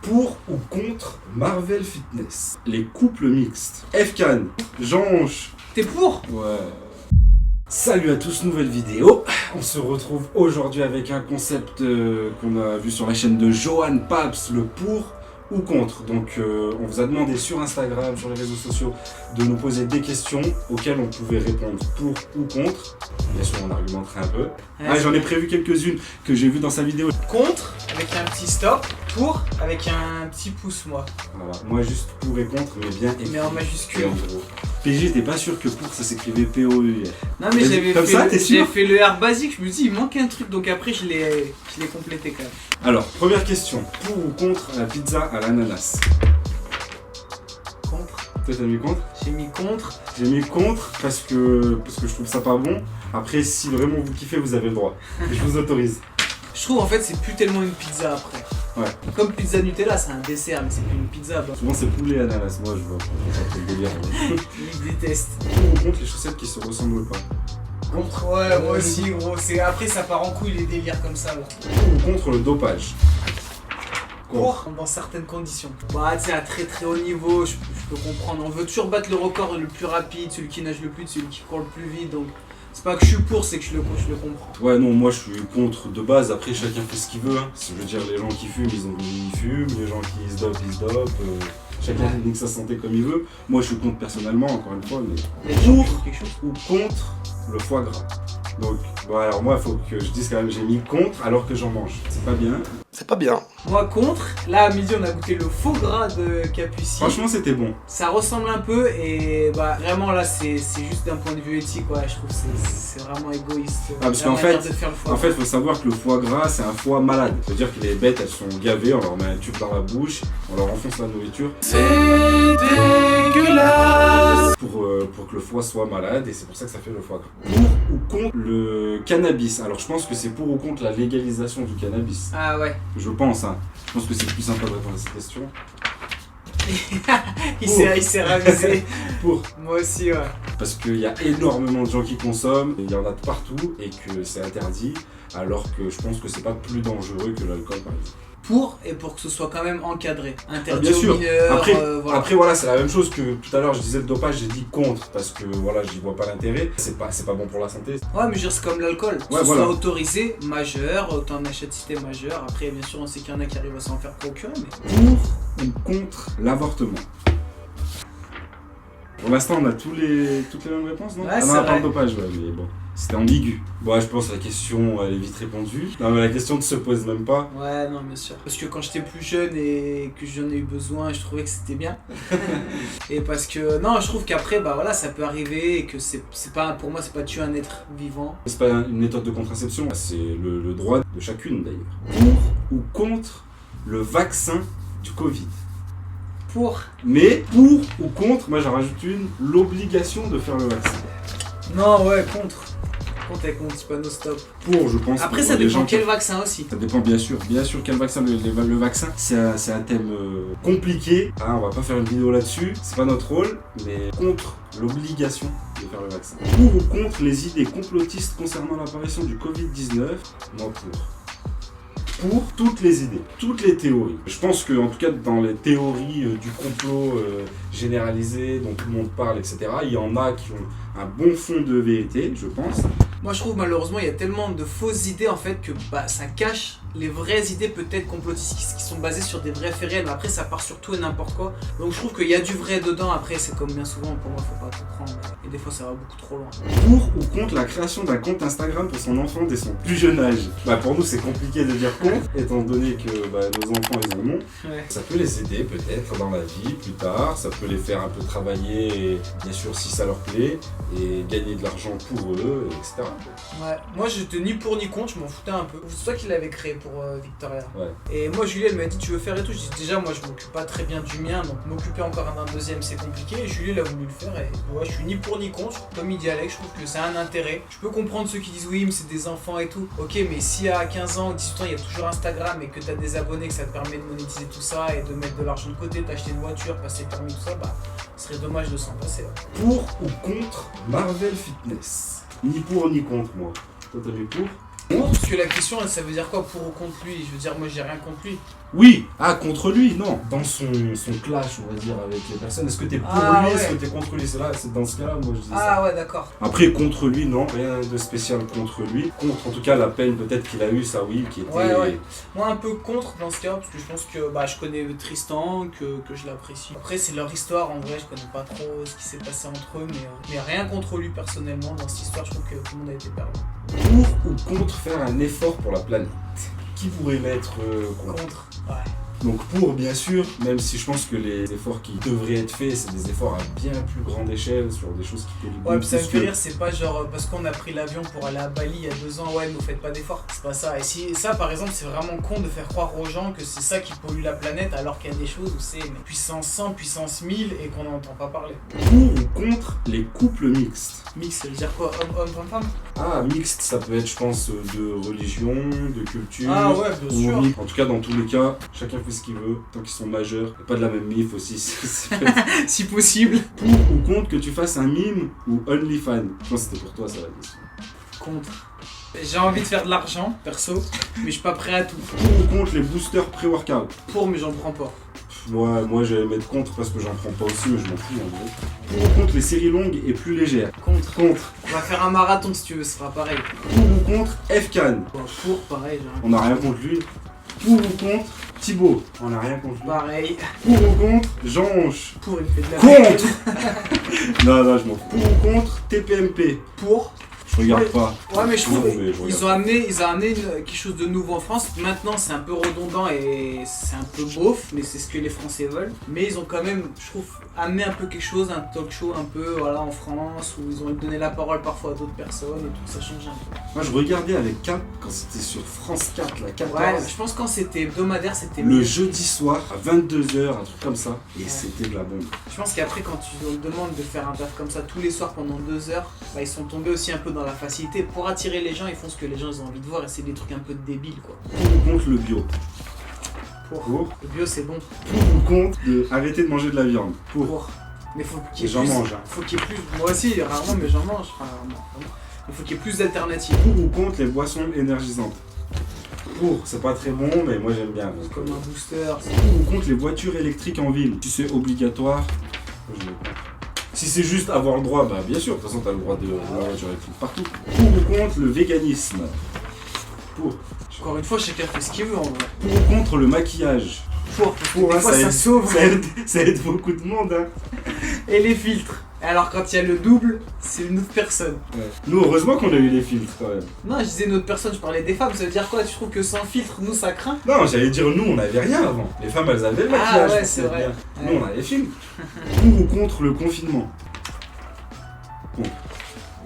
Pour ou contre Marvel Fitness? Les couples mixtes. Fkan, Jean-Ange. T'es pour? Ouais. Salut à tous, nouvelle vidéo. On se retrouve aujourd'hui avec un concept qu'on a vu sur la chaîne de Johan Paps, le pour ou contre. Donc on vous a demandé sur Instagram, sur les réseaux sociaux, de nous poser des questions auxquelles on pouvait répondre pour ou contre. Bien sûr, on argumenterait un peu. J'en ai prévu quelques-unes que j'ai vues dans sa vidéo. Contre, avec un petit stop. Pour, avec un petit pouce, moi. Voilà, moi juste pour et contre, mais bien écrit. Mais en majuscule. Et en gros. PG, t'es pas sûr que pour ça s'écrivait POUR? Non mais j'avais fait, fait le R basique, je me dis il manque un truc, donc après je l'ai complété quand même. Alors, première question, pour ou contre la pizza à l'ananas? Contre. Toi t'as mis contre? J'ai mis contre. J'ai mis contre parce que je trouve ça pas bon. Après, si vraiment vous kiffez, vous avez le droit. Et je vous autorise. Je trouve en fait c'est plus tellement une pizza après. Ouais. Comme pizza Nutella, c'est un dessert, mais c'est plus une pizza. Bah. Souvent c'est poulet ananas, moi je vois pas le délire. Il déteste. Pour ou contre les chaussettes qui se ressemblent pas? Contre, ouais, moi aussi gros. Après ça part en couille les délires comme ça. Là. Pour ou contre le dopage? Pour, dans certaines conditions. Bah tu sais, à très très haut niveau, je peux comprendre. On veut toujours battre le record le plus rapide, celui qui nage le plus, celui qui court le plus vite, donc... C'est pas que je suis pour, c'est que je le comprends. Ouais, non, moi je suis contre de base. Après, chacun fait ce qu'il veut. Hein. Je veux dire, les gens qui fument, ils fument. Les gens qui se dopent, ils se dopent. Chacun nique sa santé comme il veut. Moi, je suis contre personnellement, encore une fois. Mais pour ou contre le foie gras? Donc, bon, alors moi, il faut que je dise quand même, j'ai mis contre alors que j'en mange. C'est pas bien. C'est pas bien. Moi contre, là à midi on a goûté le faux gras de Capucine. Franchement c'était bon. Ça ressemble un peu et bah vraiment là c'est juste d'un point de vue éthique, ouais, je trouve que c'est vraiment égoïste. Parce qu'en fait, faut savoir que le foie gras c'est un foie malade. C'est-à-dire que les bêtes elles sont gavées, on leur met un tube dans la bouche, on leur enfonce la nourriture. C'est dégueulasse. Pour que le foie soit malade et c'est pour ça que ça fait le foie gras. Pour ou contre le cannabis? Alors je pense que c'est pour ou contre la légalisation du cannabis. Ah ouais. Je pense, hein. Je pense que c'est plus sympa de répondre à cette question. il s'est ravisé. Pour. Moi aussi, ouais. Parce qu'il y a énormément de gens qui consomment, il y en a de partout et que c'est interdit, alors que je pense que c'est pas plus dangereux que l'alcool par exemple. Pour et pour que ce soit quand même encadré. Interdit bien sûr. aux mineurs. Après voilà, c'est la même chose que tout à l'heure je disais le dopage, j'ai dit contre parce que voilà, j'y vois pas l'intérêt. C'est pas bon pour la santé. Ouais, mais je veux dire, c'est comme l'alcool. Ouais, ce voilà. soit autorisé, majeur, t'en achètes si t'es majeur. Après, bien sûr, on sait qu'il y en a qui arrivent à s'en faire procurer, mais. Pour ou contre l'avortement? Pour l'instant, on a toutes les mêmes réponses, non? Ouais, ah c'est non, pas vrai. le dopage, ouais, mais bon. C'était ambigu. Bon, je pense que la question, elle est vite répondue. Non, mais la question ne se pose même pas. Ouais, non, bien sûr. Parce que quand j'étais plus jeune et que j'en ai eu besoin, je trouvais que c'était bien. Et parce que, non, je trouve qu'après, bah voilà, ça peut arriver et que c'est pas, pour moi, c'est pas tuer un être vivant. C'est pas une méthode de contraception, c'est le droit de chacune d'ailleurs. Pour ou contre le vaccin du Covid? Pour. Mais pour ou contre, moi j'en rajoute une, l'obligation de faire le vaccin. Non, ouais, contre. Contre et contre, c'est pas no stop. Pour, je pense. Après, ça dépend quel vaccin aussi. Ça dépend bien sûr quel vaccin. Le vaccin, c'est un thème compliqué. Hein, on va pas faire une vidéo là-dessus, c'est pas notre rôle, mais contre l'obligation de faire le vaccin. Pour ou contre les idées complotistes concernant l'apparition du Covid-19? Moi pour toutes les idées, toutes les théories. Je pense que en tout cas dans les théories du complot généralisé dont tout le monde parle, etc., il y en a qui ont un bon fond de vérité, je pense. Moi je trouve malheureusement il y a tellement de fausses idées en fait que bah, ça cache les vraies idées peut-être complotistes qui sont basées sur des vrais faits réels, mais après ça part sur tout et n'importe quoi. Donc je trouve qu'il y a du vrai dedans, après c'est comme bien souvent, pour moi faut pas tout prendre, et des fois ça va beaucoup trop loin. Pour ou contre la création d'un compte Instagram pour son enfant dès son plus jeune âge? Bah pour nous c'est compliqué de dire contre, étant donné que bah, nos enfants ils en ont. Ouais. Ça peut les aider peut-être dans la vie plus tard, ça peut les faire un peu travailler, et, bien sûr si ça leur plaît, et gagner de l'argent pour eux, etc. Ouais, moi j'étais ni pour ni contre, je m'en foutais un peu. C'est toi qui l'avais créé pour Victoria. Ouais. Et moi Julie elle m'a dit tu veux faire et tout, je dis déjà moi je m'occupe pas très bien du mien, donc m'occuper encore d'un deuxième c'est compliqué, et Julie elle a voulu le faire et ouais je suis ni pour ni contre, comme il dit Alex, je trouve que c'est un intérêt. Je peux comprendre ceux qui disent oui mais c'est des enfants et tout, ok mais si à 15 ans ou 18 ans il y a toujours Instagram et que t'as des abonnés, que ça te permet de monétiser tout ça et de mettre de l'argent de côté, t'acheter une voiture, passer le permis, tout ça, bah ce serait dommage de s'en passer. Ouais. Pour ou contre Marvel Fitness? Ni pour ni contre moi. Toi t'as mis pour? Parce que la question, ça veut dire quoi pour ou contre lui? Je veux dire, moi j'ai rien contre lui. Oui. Ah, contre lui, non. Dans son clash, on va dire, avec les personnes. Est-ce que t'es pour lui, ouais. est-ce que t'es contre lui? C'est dans ce cas-là, moi je dis ça. Ah ouais, d'accord. Après, contre lui, non, rien de spécial contre lui. Contre, en tout cas, la peine peut-être qu'il a eue, ça oui, qui était... Ouais. Moi un peu contre dans ce cas, parce que je pense que je connais Tristan, que je l'apprécie. Après c'est leur histoire, en vrai je connais pas trop ce qui s'est passé entre eux, mais rien contre lui personnellement. Dans cette histoire je trouve que tout le monde a été perdu. Pour ou contre faire un effort pour la planète? Qui pourrait mettre Contre, ouais. Donc pour, bien sûr, même si je pense que les efforts qui devraient être faits, c'est des efforts à bien plus grande échelle sur des choses qui polluent. Ouais, puis ça me fait rire, c'est pas genre parce qu'on a pris l'avion pour aller à Bali il y a 2 ans, ouais, mais vous faites pas d'efforts. C'est pas ça. Et si ça, par exemple, c'est vraiment con de faire croire aux gens que c'est ça qui pollue la planète alors qu'il y a des choses où c'est puissance 100, puissance 1000 et qu'on n'entend pas parler. Pour ou contre les couples mixtes? Mix, ça veut dire quoi? Homme, femme? Ah, mixte, ça peut être, je pense, de religion, de culture. Ah ouais, bien sûr. En tout cas, dans tous les cas, chacun fait ce qu'il veut, tant qu'ils sont majeurs. Et pas de la même mif aussi, Si possible. Pour ou contre que tu fasses un mime ou OnlyFans? Je pense que c'était pour toi, ça, la question. Contre. J'ai envie de faire de l'argent, perso, mais je suis pas prêt à tout. Pour ou contre les boosters pré-workout? Pour, mais j'en prends pas. Moi j'allais mettre contre parce que j'en prends pas aussi, mais je m'en fous en vrai. Pour ou contre les séries longues et plus légères? Contre. Contre. On va faire un marathon si tu veux, ce sera pareil. Pour ou contre FCAN? Bon, pour, pareil, j'ai rien. On n'a rien contre lui. Pour ou contre Thibaut? On n'a rien contre lui. Pareil. Pour ou contre Jean Honche? Pour, il me fait de la Contre. Non, je m'en fous. Pour ou contre TPMP? Pour. Je regarde pas. Ouais, mais je trouve je ils ont amené quelque chose de nouveau en France. Maintenant, c'est un peu redondant et c'est un peu beauf, mais c'est ce que les Français veulent. Mais ils ont quand même, je trouve, amené un peu quelque chose, un talk show un peu voilà, en France, où ils ont donné la parole parfois à d'autres personnes et tout, ça change un peu. Moi, je regardais avec 4 quand c'était sur France 4, la 14. Ouais, je pense que quand c'était hebdomadaire, c'était Le mieux. jeudi soir, à 22h, un truc comme ça. Et c'était de la bombe. Je pense qu'après, quand tu leur demandes de faire un taf comme ça tous les soirs pendant 2 heures, ils sont tombés aussi un peu dans la facilité. Pour attirer les gens, ils font ce que les gens ils ont envie de voir et c'est des trucs un peu débiles quoi. Pour ou contre le bio? Pour. Le bio c'est bon. Pour ou contre de arrêter de manger de la viande? Pour. Mais faut qu'il y ait J'en plus. mange. Hein. Faut qu'il y ait plus. Moi aussi, rarement, mais j'en mange. Enfin, rarement. Il faut qu'il y ait plus d'alternatives. Pour ou contre les boissons énergisantes? Pour, c'est pas très bon, mais moi j'aime bien. Comme un booster. Pour ou contre les voitures électriques en ville? Si c'est obligatoire, si c'est juste avoir le droit, bah bien sûr, de toute façon t'as le droit de la voiture électrique partout. Pour ou contre le véganisme? Pour. Encore une fois, chacun fait ce qu'il veut en vrai. Pour ou contre le maquillage? Pour. Des hein, fois, ça sauve. Ça aide beaucoup de monde, hein. Et les filtres. Alors quand il y a le double, c'est une autre personne. Ouais. Nous, heureusement qu'on a eu les filtres quand même. Non, je disais une autre personne, je parlais des femmes. Ça veut dire quoi? Tu trouves que sans filtre, nous ça craint? Non, j'allais dire nous, on n'avait rien avant. Les femmes, elles avaient le maquillage. Ah ouais, pour c'est être vrai. bien. Ouais. Nous, on a les films. Pour ou contre le confinement? Contre.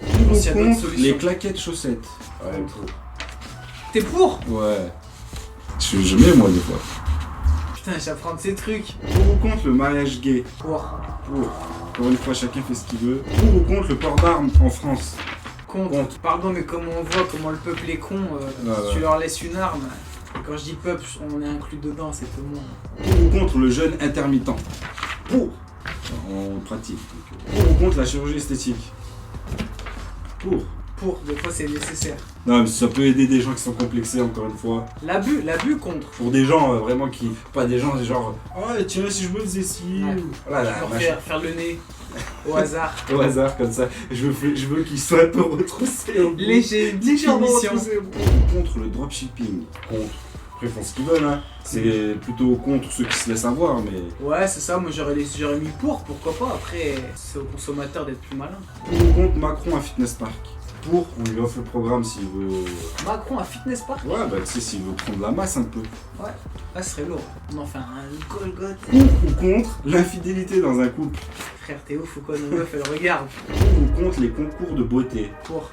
Pour pense qu'il y a ou d'autres contre solutions. les claquettes chaussettes? Ouais, pour. T'es pour? Ouais. Je mets moi des fois. Putain, j'apprends de ces trucs. Pour ou contre le mariage gay? Pour. Pour. Encore une fois, chacun fait ce qu'il veut. Pour ou contre le port d'armes en France? Contre. Pardon, mais comme on voit comment le peuple est con, Ouais. tu leur laisses une arme. Et quand je dis peuple, on est inclus dedans, c'est tout le monde. Pour ou contre le jeûne intermittent? Pour. On pratique. Pour ou contre la chirurgie esthétique? Pour. Pour, des fois c'est nécessaire. Non, mais ça peut aider des gens qui sont complexés, encore une fois. L'abus contre. Pour des gens vraiment qui. Pas des gens, genre. Ouais, tiens, si je me faisais ci. Ouais. Voilà, Toujours machin. faire le nez au hasard. Au hasard, comme ça. Je veux qu'ils soient un peu retroussés. Au bout. Léger, une petite Légèrement émission. retroussés au bout. Pour ou contre le dropshipping? Contre. Après, ils font ce qu'ils veulent, hein. C'est plutôt contre ceux qui se laissent avoir, mais. Ouais, c'est ça, moi j'aurais mis pourquoi pas. Après, c'est au consommateur d'être plus malin. Pour ou contre Macron à Fitness Park? Pour, on lui offre le programme s'il veut. Macron à Fitness Park? Ouais, bah tu sais, s'il veut prendre la masse un peu. Ouais, là ce serait lourd. On en fait un Golgoth. Pour ou contre l'infidélité dans un couple? Frère Théo, faut quoi, nos meufs, elles regardent. Pour ou contre les concours de beauté? Pour.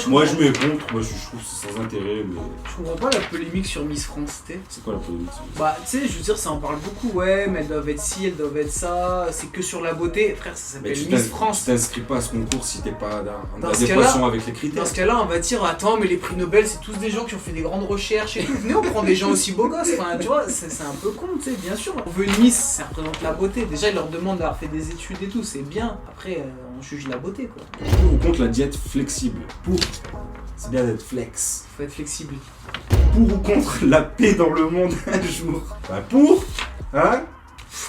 Moi je mets contre, moi je trouve que c'est sans intérêt, mais. Je comprends pas la polémique sur Miss France, tu sais. C'est quoi la polémique? Bah, tu sais, je veux dire, ça en parle beaucoup, ouais, mais elles doivent être ci, elles doivent être ça, c'est que sur la beauté. Frère, ça Mais s'appelle tu Miss France. t'inscris pas à ce concours si t'es pas en Dans ce adéquation cas-là- avec les critères. Dans ce cas-là, on va dire, attends, mais les prix Nobel, c'est tous des gens qui ont fait des grandes recherches et tout. Venez, on prend des gens aussi beaux gosses. Enfin, tu vois, c'est un peu con, tu sais, bien sûr. On veut une Miss, ça représente la beauté. Déjà, ils leur demandent d'avoir fait des études et tout, c'est bien. Après, on juge la beauté, quoi. Pour ou contre la diète flexible? Pour. c'est bien d'être flex. Faut être flexible. Pour ou contre la paix dans le monde un jour? Bah pour, hein?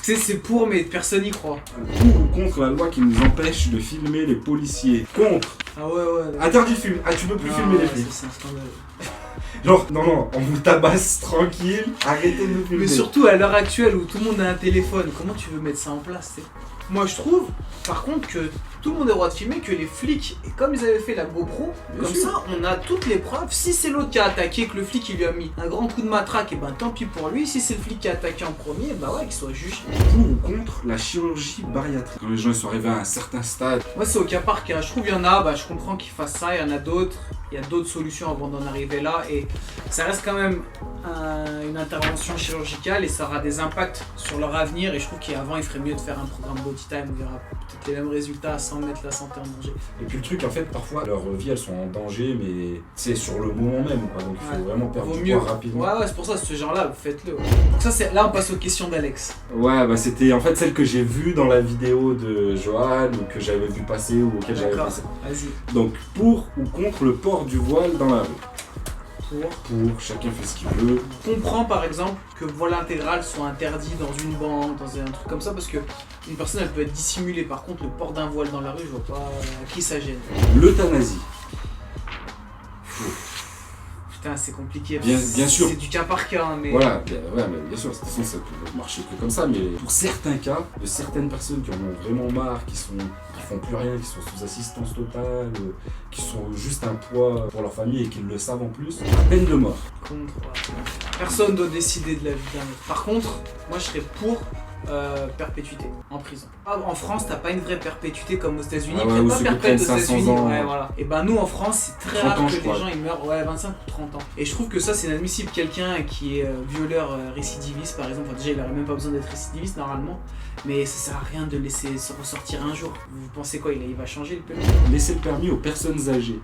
Tu sais, c'est pour, mais personne n'y croit. Pour ou contre la loi qui nous empêche de filmer les policiers? Contre. Ah ouais. Interdit de filmer. Ah, tu peux plus filmer les flics. C'est un scandale. Genre, non, on vous tabasse tranquille, arrêtez de nous filmer. Mais surtout à l'heure actuelle où tout le monde a un téléphone, comment tu veux mettre ça en place, t'sais? Moi je trouve, par contre, que tout le monde a le droit de filmer, que les flics, et comme ils avaient fait la GoPro, Bien comme sûr. ça on a toutes les preuves. Si c'est l'autre qui a attaqué, que le flic il lui a mis un grand coup de matraque, et ben tant pis pour lui. Si c'est le flic qui a attaqué en premier, bah ouais, qu'il soit jugé. Pour ou contre la chirurgie bariatrique? Quand les gens ils sont arrivés à un certain stade. Moi c'est au cas par cas, je trouve qu'il y en a, bah je comprends qu'ils fassent ça, il y en a d'autres. Il y a d'autres solutions avant d'en arriver là, et ça reste quand même une intervention chirurgicale et ça aura des impacts sur leur avenir. Et je trouve qu'avant il ferait mieux de faire un programme Body Time où il y aura peut-être les mêmes résultats sans mettre la santé en danger. Et puis le truc, en fait, parfois leur vie elles sont en danger, mais c'est sur le moment même, quoi. Donc il faut vraiment perdre Vaut du mieux. poids rapidement. Ouais, c'est pour ça, ce genre-là, faites-le. Ouais. Donc ça, là on passe aux questions d'Alex. Ouais, bah c'était en fait celle que j'ai vue dans la vidéo de Johan ou que j'avais vu passer ou auquel j'avais D'accord, passé. vas-y. Donc pour ou contre le port du voile dans la rue? Pour. Chacun fait ce qu'il veut. On comprend par exemple que le voile intégral soit interdit dans une banque, dans un truc comme ça, parce que une personne elle peut être dissimulée. Par contre, le port d'un voile dans la rue, je vois pas à qui ça gêne. L'euthanasie. Putain, c'est compliqué. Bien sûr. C'est du cas par cas, hein, mais. Voilà, mais bien sûr, de toute façon ça peut marcher que comme ça, mais pour certains cas, de certaines personnes qui en ont vraiment marre, qui font plus rien, qui sont sous assistance totale, qui sont juste un poids pour leur famille et qui le savent en plus, à peine de mort. Contre. Personne doit décider de la vie d'un autre. Par contre, moi je serais pour perpétuité en prison. En France, t'as pas une vraie perpétuité comme aux États-Unis. Ah ouais, où pas ceux qui perpète aux prennent 500 États-Unis. ans. Ouais, voilà. Et ben nous en France, c'est très 30 rare ans, que je les crois. gens ils meurent. Ouais, 25 ou 30 ans. Et je trouve que ça c'est inadmissible. Quelqu'un qui est violeur récidiviste, par exemple, enfin, déjà il aurait même pas besoin d'être récidiviste normalement. Mais ça sert à rien de le laisser se ressortir un jour. Vous pensez quoi, il va changer le permis? Laisser le permis aux personnes âgées.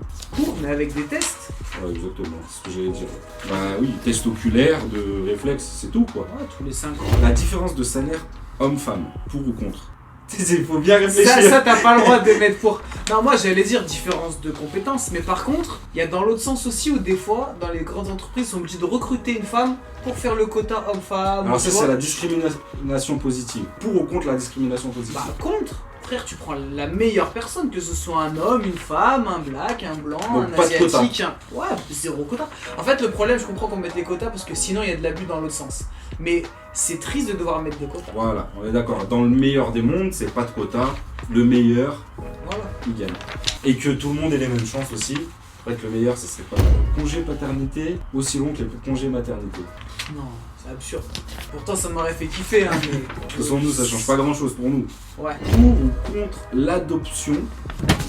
Mais avec des tests. Ouais, exactement, c'est ce que j'allais dire. Bah oui, test oculaire, de réflexe, c'est tout quoi. Ouais, tous les 5 ans. La différence de salaire homme-femme, pour ou contre? Il faut bien réfléchir. Ça t'as pas le droit de mettre pour. Non, moi j'allais dire différence de compétences, mais par contre, il y a dans l'autre sens aussi où des fois, dans les grandes entreprises, ils sont obligés de recruter une femme pour faire le quota homme-femme. Alors tu ça vois. c'est la discrimination positive. Pour ou contre la discrimination positive? Bah contre. Frère, tu prends la meilleure personne, que ce soit un homme, une femme, un black, un blanc, donc, un pas de asiatique, ouais, zéro quota. En fait, le problème, je comprends qu'on mette des quotas parce que sinon il y a de l'abus dans l'autre sens. Mais c'est triste de devoir mettre des quotas. Voilà, on est d'accord. Dans le meilleur des mondes, c'est pas de quota. Le meilleur, Voilà. il gagne. Et que tout le monde ait les mêmes chances aussi. En fait, le meilleur, ce serait pas le congé paternité aussi long que le congé maternité. Non, c'est absurde. Pourtant, ça m'aurait fait kiffer, hein, mais. De toute façon, nous, ça change pas grand chose pour nous. Ouais. Pour ou contre l'adoption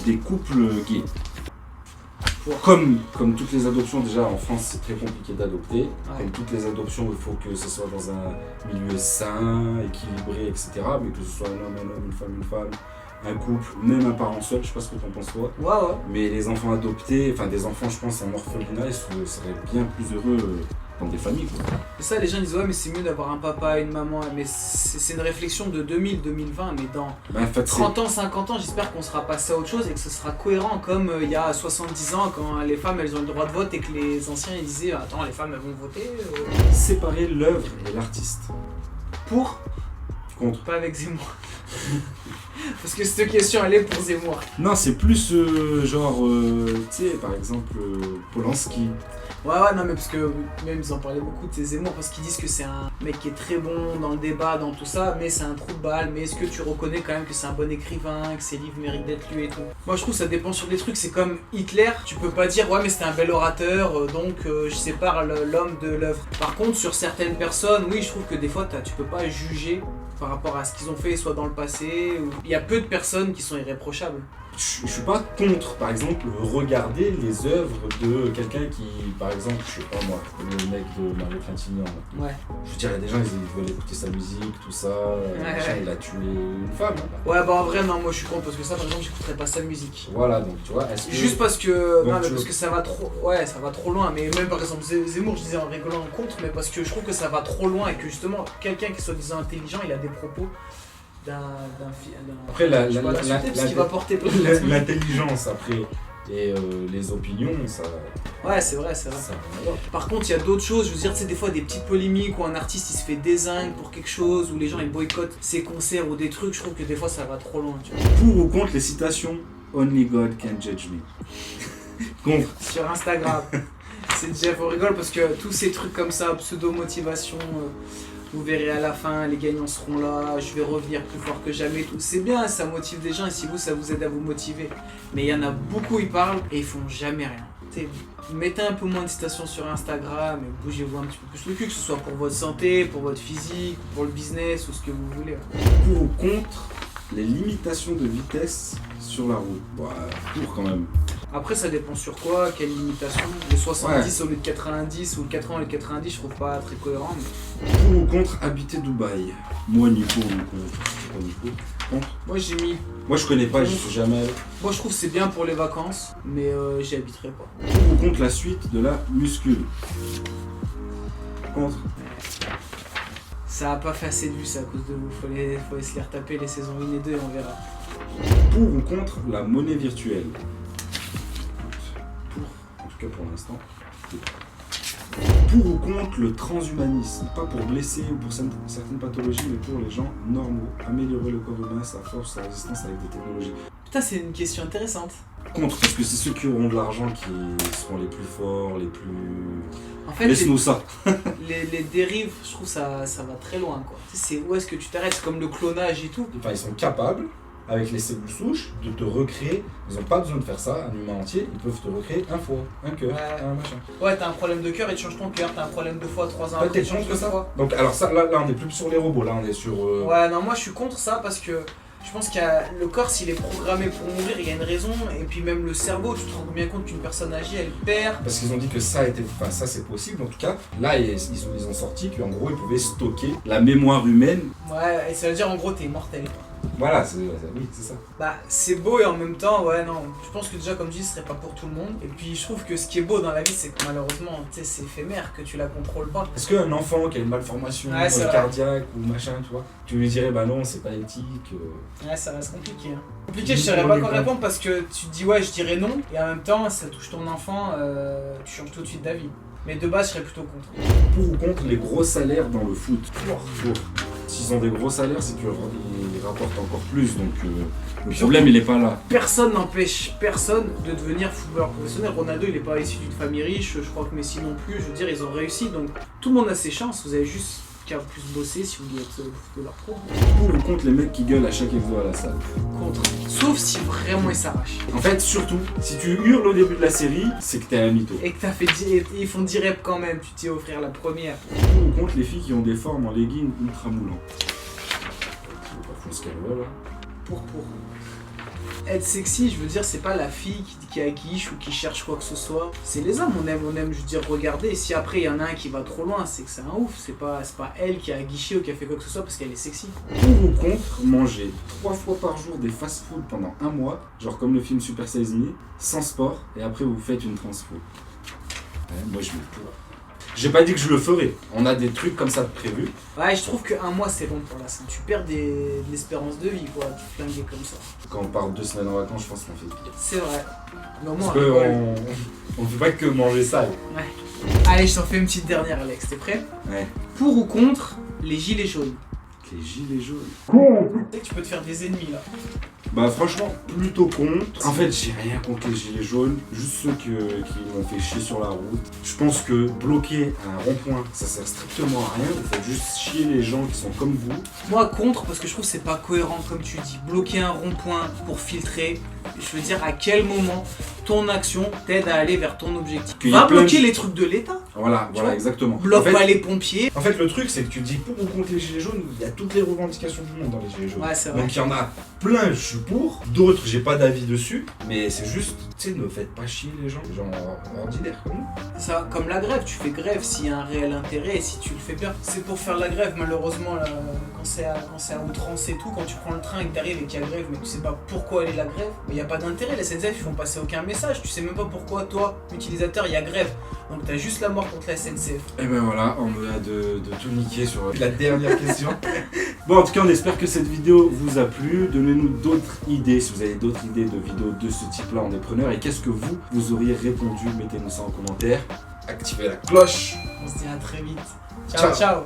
des couples gays? Comme toutes les adoptions, déjà en France, c'est très compliqué d'adopter. Ouais. Comme toutes les adoptions, il faut que ce soit dans un milieu sain, équilibré, etc. Mais que ce soit un homme, une femme, un couple, même un parent seul, je sais pas ce que t'en penses toi. Ouais. Mais les enfants adoptés, enfin des enfants, je pense, en orphelinat, ils seraient bien plus heureux dans des familles, quoi. Et ça, les gens disent ouais, mais c'est mieux d'avoir un papa et une maman. Mais c'est une réflexion de 2000-2020. Mais dans Ben, en fait, 30 ans, 50 ans, j'espère qu'on sera passé à autre chose et que ce sera cohérent comme il y a 70 ans quand les femmes elles ont le droit de vote et que les anciens ils disaient attends, les femmes elles vont voter. Séparer l'œuvre et l'artiste. Pour Contre. Pas avec Zemmour. Parce que cette question elle est pour Zemmour. Non, c'est plus genre, tu sais, par exemple, Polanski. Ouais, non, mais parce que même ils en parlaient beaucoup de ces Zemmour parce qu'ils disent que c'est un mec qui est très bon dans le débat, dans tout ça, mais c'est un trou de balle. Mais est-ce que tu reconnais quand même que c'est un bon écrivain, que ses livres méritent d'être lus et tout? Moi je trouve que ça dépend sur des trucs, c'est comme Hitler, tu peux pas dire ouais, mais c'était un bel orateur, donc je sépare l'homme de l'œuvre. Par contre, sur certaines personnes, oui, je trouve que des fois tu peux pas juger par rapport à ce qu'ils ont fait, soit dans le passé, ou... Il y a peu de personnes qui sont irréprochables. Je suis pas contre, par exemple, regarder les œuvres de quelqu'un qui, par exemple, je sais pas moi, le mec de Marie Trintignant. Ouais. Je veux dire, il y a des gens, ils veulent écouter sa musique, tout ça. Machin, il a tué une femme. Ouais, bah en vrai, non, moi je suis contre parce que ça, par exemple, j'écouterais pas sa musique. Voilà, donc tu vois, est-ce que... Juste parce que. Donc, Non, mais parce que ça va trop. Ouais, ça va trop loin. Mais même par exemple, Zemmour, je disais en rigolant contre, mais parce que je trouve que ça va trop loin et que justement, quelqu'un qui est soi-disant intelligent, il a des propos d'un. Après, Je vais pas l'insulter parce qu'il va porter plainte. l'intelligence, après, Et les opinions, ça... Ouais, c'est vrai, c'est vrai. Ça n'a rien à voir. Par contre, il y a d'autres choses, je veux dire, tu sais, des fois des petites polémiques où un artiste il se fait dézingue pour quelque chose, où les gens ils boycottent ses concerts ou des trucs, je trouve que des fois ça va trop loin, tu vois. Pour ou contre les citations Only God can judge me. Contre. Sur Instagram, c'est Jeff, on rigole parce que tous ces trucs comme ça, pseudo-motivation, vous verrez à la fin, les gagnants seront là, je vais revenir plus fort que jamais, tout. C'est bien, ça motive des gens et si vous, ça vous aide à vous motiver. Mais il y en a beaucoup, ils parlent et ils font jamais rien. T'sais, mettez un peu moins de citations sur Instagram et bougez-vous un petit peu plus le cul, que ce soit pour votre santé, pour votre physique, pour le business ou ce que vous voulez. Pour ou contre les limitations de vitesse sur la route. Ouais, pour quand même. Après, ça dépend sur quoi, quelle limitation. Les 70 au lieu de 90 ou le 80 au lieu de 90, je trouve pas très cohérent. Mais... Pour ou contre habiter Dubaï. Moi, ni pour ni contre. Ni pour. Contre. Moi, j'ai mis. Moi, je connais pas, j'y suis jamais allé. Moi, je trouve que c'est bien pour les vacances, mais j'y habiterai pas. Pour ou contre la suite de la muscule. Contre. Ça a pas fait assez de vues, ça, à cause de vous. Faut se les retaper les saisons 1 et 2 et on verra. Pour ou contre la monnaie virtuelle. Pour, en tout cas pour l'instant. Pour ou contre le transhumanisme. Pas pour blesser ou pour certaines pathologies, mais pour les gens normaux. Améliorer le corps humain, sa force, sa résistance avec des technologies. Putain, c'est une question intéressante. Contre, parce que c'est ceux qui auront de l'argent qui seront les plus forts, les plus... En fait, laisse-nous ça. les dérives, je trouve ça va très loin, quoi. Tu sais, c'est où est-ce que tu t'arrêtes, c'est comme le clonage et tout. Enfin, ils sont capables, avec les cellules souches, de te recréer. Ils n'ont pas besoin de faire ça, un humain entier, ils peuvent te recréer un foie, un cœur, un machin. Ouais, t'as un problème de cœur, ils te changent ton cœur, t'as un problème de foie, 3 ans Pas après, t'es ils te changent contre de ça foie. Donc, alors ça, là, on est plus sur les robots, là, on est sur... Ouais, non, moi je suis contre ça parce que je pense que le corps, s'il est programmé pour mourir, il y a une raison. Et puis même le cerveau, tu te rends bien compte qu'une personne âgée, elle perd. Parce qu'ils ont dit que ça était, enfin ça c'est possible en tout cas. Là ils ont sorti qu'en gros ils pouvaient stocker la mémoire humaine. Ouais, et ça veut dire en gros t'es immortel. Voilà, oui c'est ça. Bah c'est beau et en même temps, ouais non, je pense que déjà comme je dis, ce serait pas pour tout le monde. Et puis je trouve que ce qui est beau dans la vie, c'est que malheureusement, tu sais, c'est éphémère, que tu la contrôles pas. Est-ce qu'un enfant qui a une malformation cardiaque ou machin, tu vois, tu lui dirais bah non c'est pas éthique. Ouais, ça reste compliqué. Hein. Compliqué, je saurais pas quoi répondre parce que tu te dis ouais, je dirais non, et en même temps, ça touche ton enfant, tu changes tout de suite d'avis. Mais de base, je serais plutôt contre. Pour ou contre les gros salaires dans le foot. Pour. S'ils ont des gros salaires, c'est qu'ils rapportent encore plus, donc le problème il est pas là. Personne n'empêche personne de devenir footballeur professionnel. Ronaldo il est pas issu d'une famille riche, je crois que Messi non plus, je veux dire ils ont réussi, donc tout le monde a ses chances, vous avez juste qu'à plus bosser si vous voulez être footballeur pro. Pour ou contre les mecs qui gueulent à chaque exo à la salle. Contre. Sauf si vraiment ils s'arrachent. En fait, surtout, si tu hurles au début de la série, c'est que t'es un mytho. Et que t'as fait ils font 10 reps quand même, tu t'es offrir la première. Pour ou contre les filles qui ont des formes en leggings ultra moulants. Faut ce qu'elle veut là. Pour. Être sexy, je veux dire, c'est pas la fille qui aguiche ou qui cherche quoi que ce soit. C'est les hommes, on aime, je veux dire, regarder. Et si après il y en a un qui va trop loin, c'est que c'est un ouf. C'est pas elle qui a aguiché ou qui a fait quoi que ce soit parce qu'elle est sexy. Pour ou contre manger 3 fois par jour des fast-food pendant un mois, genre comme le film Super Size Me, sans sport, et après vous faites une transfo. Ouais, moi je vais pour. J'ai pas dit que je le ferais, on a des trucs comme ça prévus. Ouais, je trouve qu'un mois c'est long pour la scène. Tu perds de l'espérance de vie, quoi, tu flinguer comme ça. Quand on part 2 semaines en vacances, je pense qu'on fait pire. C'est vrai. Mais au moins, parce qu'on fait pas que manger sale. Ouais. Allez, je t'en fais une petite dernière, Alex, t'es prêt? Ouais. Pour ou contre les gilets jaunes? Les gilets jaunes. Tu sais que tu peux te faire des ennemis là. Bah franchement, plutôt contre. En fait, j'ai rien contre les gilets jaunes, juste ceux qui m'ont fait chier sur la route. Je pense que bloquer un rond-point, ça sert strictement à rien. Vous faites juste chier les gens qui sont comme vous. Moi, contre, parce que je trouve que c'est pas cohérent comme tu dis. Bloquer un rond-point pour filtrer, je veux dire, à quel moment ton action t'aide à aller vers ton objectif. Va bloquer les trucs de l'État. Voilà, exactement. Bloque pas les pompiers. En fait, le truc, c'est que tu dis pour ou contre les gilets jaunes, il y a toutes les revendications du monde dans les gilets jaunes. Ouais, c'est vrai. Donc il y en a plein, je suis pour. D'autres, j'ai pas d'avis dessus. Mais c'est juste, tu sais, ne faites pas chier les gens ordinaires comme nous. Ça, comme la grève, tu fais grève s'il y a un réel intérêt et si tu le fais bien. C'est pour faire la grève, malheureusement, là, quand c'est à outrance et tout, quand tu prends le train et que t'arrives et qu'il y a grève, mais tu sais pas pourquoi elle est la grève, mais il y a pas d'intérêt. Les SNCF, ils font passer aucun message. Tu sais même pas pourquoi, toi, utilisateur, il y a grève. Donc t'as juste la mort contre la SNCF. Et ben voilà, on me a de tout niquer sur la dernière question. Bon, en tout cas, on espère que cette vidéo vous a plu. Donnez-nous d'autres idées, si vous avez d'autres idées de vidéos de ce type-là, on est preneur. Et qu'est-ce que vous auriez répondu? Mettez-nous ça en commentaire. Activez la cloche. On se dit à très vite. Ciao. Ciao.